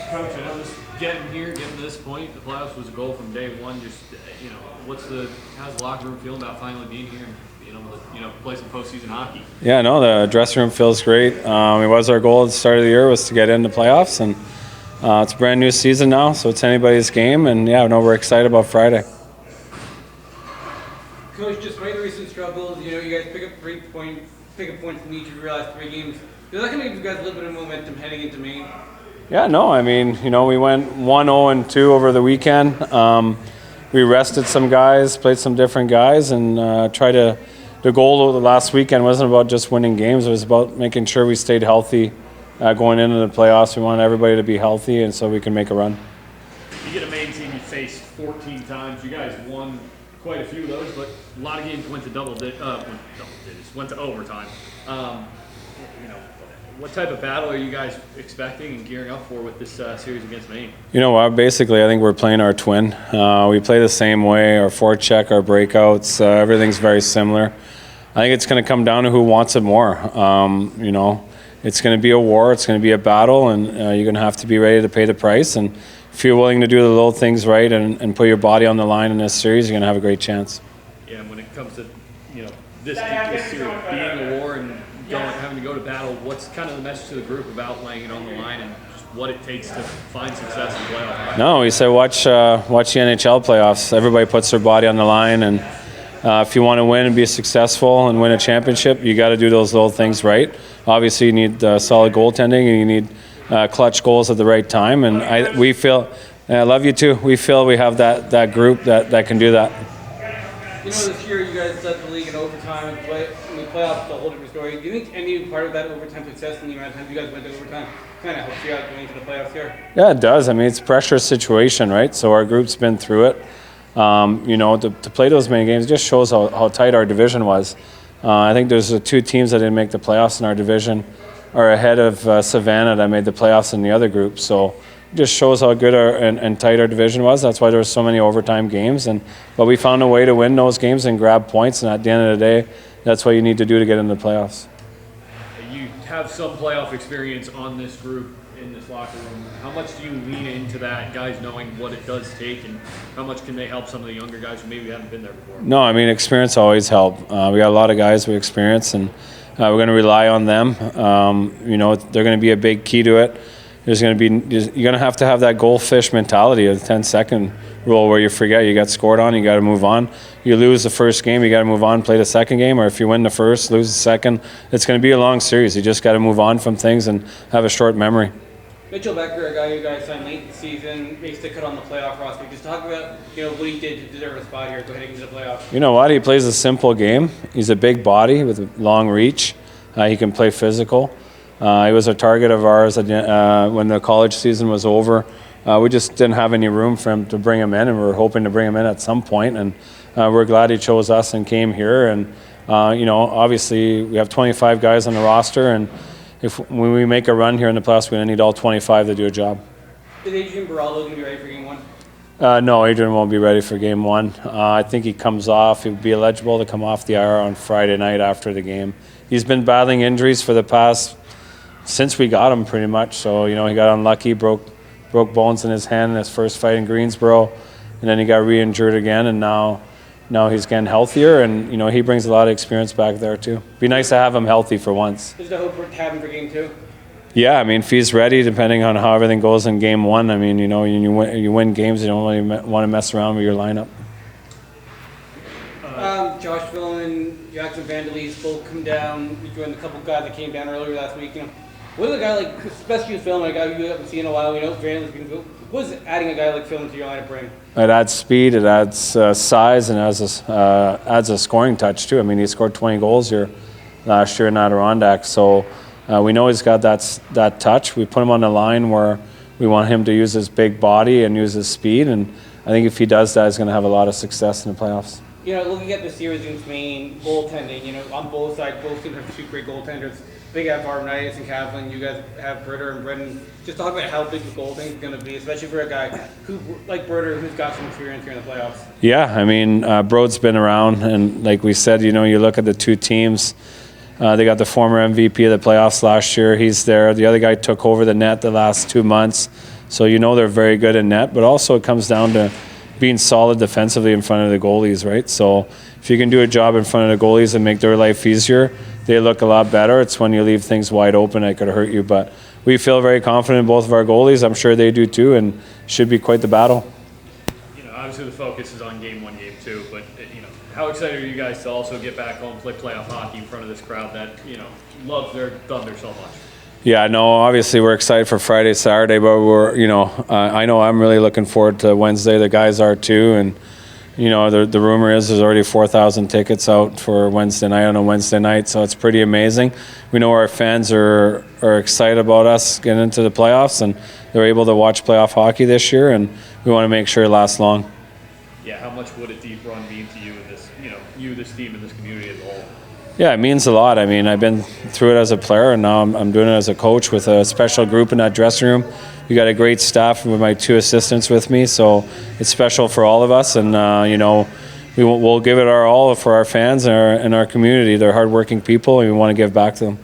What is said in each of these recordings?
Coach, I know this getting to this point, the playoffs was a goal from day one. Just how's the locker room feeling about finally being here and play some postseason hockey? Yeah, no, the dressing room feels great. It was our goal at the start of the year was to get into playoffs, and it's a brand new season now, so it's anybody's game. And yeah, no, we're excited about Friday. Coach, despite the recent struggles, you guys pick up points in each of your last 3 games. Is that going to give you guys a little bit of momentum heading into Maine? Yeah, no, I mean, we went 1-0-2 over the weekend. We rested some guys, played some different guys, and the goal of the last weekend wasn't about just winning games. It was about making sure we stayed healthy going into the playoffs. We wanted everybody to be healthy, and so we can make a run. You get a Maine team you faced 14 times. You guys won quite a few of those, but a lot of games went to double digits, went to overtime. What type of battle are you guys expecting and gearing up for with this series against Maine? You know what? Basically, I think we're playing our twin. We play the same way. Our forecheck, our breakouts, everything's very similar. I think it's going to come down to who wants it more. It's going to be a war. It's going to be a battle, and you're going to have to be ready to pay the price. And if you're willing to do the little things right and put your body on the line in this series, you're going to have a great chance. Yeah, and when it comes to this series being a war and having to go to battle, what's kind of the message to the group about laying it on the line and just what it takes to find success in playoffs? No, we say watch the NHL playoffs. Everybody puts their body on the line, and if you want to win and be successful and win a championship, you got to do those little things right. Obviously, you need solid goaltending, and you need clutch goals at the right time. And we feel, I love you too. We feel we have that group that can do that. This year you guys led the league in overtime. In the playoffs, it's a whole different story. Do you think any part of that overtime success in the amount of times you guys went to overtime kind of helps you out going into the playoffs here? Yeah, it does. I mean, it's a pressure situation, right? So our group's been through it. To play those many games just shows how tight our division was. I think there's 2 teams that didn't make the playoffs in our division are ahead of Savannah that made the playoffs in the other group. So it just shows how good and tight our division was. That's why there were so many overtime games. But we found a way to win those games and grab points. And at the end of the day, that's what you need to do to get into the playoffs. You have some playoff experience on this group in this locker room. How much do you lean into that, guys knowing what it does take, and how much can they help some of the younger guys who maybe haven't been there before? No, I mean, experience always helps. We got a lot of guys with experience, and we're going to rely on them. They're going to be a big key to it. You're going to have that goldfish mentality of the 10-second rule where you forget you got scored on, you got to move on. You lose the first game, you got to move on, play the second game, or if you win the first, lose the second. It's going to be a long series. You just got to move on from things and have a short memory. Mitchell Becker, a guy you guys signed late in the season, makes the cut on the playoff roster. Just talk about what he did to deserve a spot here heading into the playoffs. You know what? He plays a simple game. He's a big body with a long reach. He can play physical. He was a target of ours when the college season was over. We just didn't have any room for him to bring him in, and we were hoping to bring him in at some point. And we're glad he chose us and came here. And obviously we have 25 guys on the roster, and when we make a run here in the playoffs, we're going to need all 25 to do a job. Is Adrian Baraldo going to be ready for Game 1? No, Adrian won't be ready for Game 1. I think he comes off. He'll be eligible to come off the IR on Friday night after the game. He's been battling injuries for the past since we got him, pretty much. So he got unlucky, broke bones in his hand in his first fight in Greensboro, and then he got re-injured again, and now he's getting healthier, and he brings a lot of experience back there too. Be nice to have him healthy for once. Is the hope to have him for Game 2? Yeah, I mean, if he's ready, depending on how everything goes in Game 1, I mean, you win games, you don't really want to mess around with your lineup. Josh Philman, Jackson Vandalese both come down. You joined a couple guys that came down earlier last week. What does a guy like, especially with Philman, a guy you haven't seen in a while, Vandalese, what does adding a guy like Philman to your lineup bring? It adds speed, it adds size, and adds a scoring touch too. I mean, he scored 20 goals here last year in Adirondack, so we know he's got that touch. We put him on the line where we want him to use his big body and use his speed, and I think if he does that, he's going to have a lot of success in the playoffs. Looking at the series against Maine, goaltending, on both sides, both teams have 2 great goaltenders. Big have Arvanitis and Kaplan. You guys have Berter and Brendan. Just talk about how big the goaltending is going to be, especially for a guy who, like Berter, who's got some experience here in the playoffs. Yeah, I mean, Broad's been around, and like we said, you look at the 2 teams. They got the former MVP of the playoffs last year. He's there. The other guy took over the net the last 2 months. So they're very good in net, but also it comes down to being solid defensively in front of the goalies, right? So if you can do a job in front of the goalies and make their life easier, they look a lot better. It's when you leave things wide open that could hurt you. But we feel very confident in both of our goalies. I'm sure they do too, and should be quite the battle. Obviously the focus is on game 1, game 2, but how excited are you guys to also get back home, play playoff hockey in front of this crowd that loves their Thunder so much? Yeah, no, obviously we're excited for Friday, Saturday, but I know I'm really looking forward to Wednesday. The guys are too, and the rumor is there's already 4,000 tickets out for Wednesday night on a Wednesday night, so it's pretty amazing. We know our fans are excited about us getting into the playoffs, and they're able to watch playoff hockey this year, and we want to make sure it lasts long. Yeah, how much would a deep run mean to you, this team, and this community as a whole? Yeah, it means a lot. I mean, I've been through it as a player, and now I'm doing it as a coach with a special group in that dressing room. We got a great staff with my 2 assistants with me, so it's special for all of us. And we'll give it our all for our fans and our community. They're hardworking people, and we want to give back to them.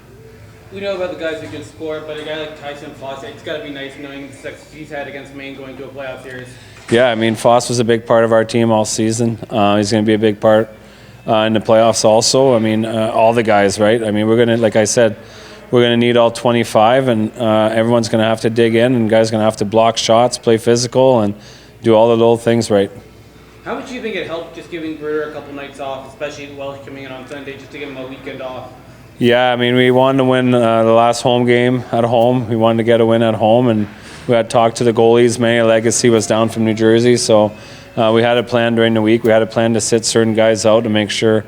We know about the guys who can score, but a guy like Tyson Foss, it's got to be nice knowing the success he's had against Maine going to a playoff series. Yeah, I mean, Foss was a big part of our team all season. He's going to be a big part in the playoffs also. I mean, all the guys, right? I mean, we're going to, like I said, we're going to need all 25, and everyone's going to have to dig in, and guys going to have to block shots, play physical, and do all the little things right. How much do you think it helped just giving Bruder a couple nights off, especially Welsh coming in on Sunday, just to give him a weekend off? Yeah, I mean, we wanted to win the last home game at home. We wanted to get a win at home, and we had talked to the goalies. Manny Legacy was down from New Jersey, so we had a plan during the week. We had a plan to sit certain guys out to make sure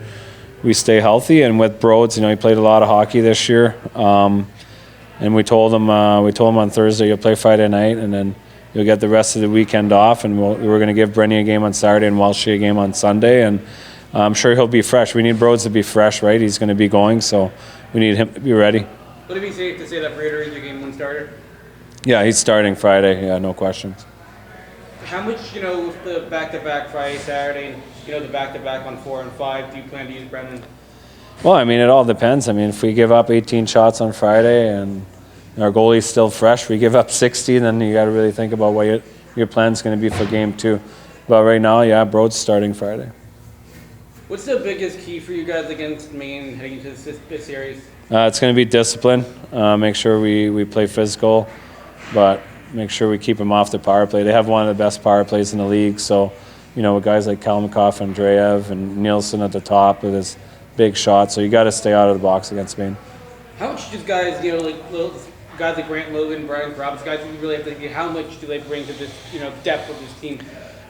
we stay healthy. And with Broads, he played a lot of hockey this year, and we told him on Thursday, you'll play Friday night, and then you'll get the rest of the weekend off. And we were going to give Brenny a game on Saturday and Welshie a game on Sunday, and I'm sure he'll be fresh. We need Broads to be fresh, right? He's going to be going, so we need him to be ready. Would it be safe to say that Bruder is your game 1 starter? Yeah, he's starting Friday. Yeah, no questions. How much, with the back-to-back Friday, Saturday, and, the back-to-back on 4 and 5, do you plan to use Brendan? Well, I mean, it all depends. I mean, if we give up 18 shots on Friday and our goalie's still fresh, we give up 60, then you got to really think about what your plan's going to be for game 2. But right now, yeah, Broad's starting Friday. What's the biggest key for you guys against Maine heading into this series? It's going to be discipline. Make sure we play physical, but make sure we keep them off the power play. They have one of the best power plays in the league, so with guys like Kalmikov, Andreev, and Nielsen at the top with his big shot, so you got to stay out of the box against Maine. How much do guys, guys like Grant Logan, Brian Robbins, guys who really have to, how much do they bring to this, depth of this team?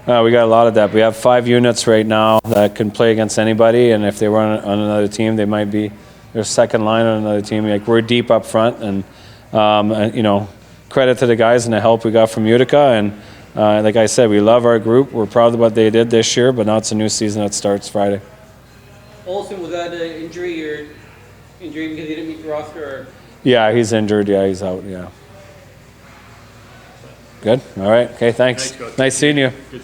We got a lot of depth. We have 5 units right now that can play against anybody, and if they were on another team, they might be their second line on another team. Like, we're deep up front, and credit to the guys and the help we got from Utica. And like I said, we love our group. We're proud of what they did this year, but now it's a new season that starts Friday. Olsen, was that an injury because he didn't meet the roster? Or? Yeah, he's injured. Yeah, he's out. Yeah. Good. All right. Okay, thanks. Thanks, Coach. Nice seeing you.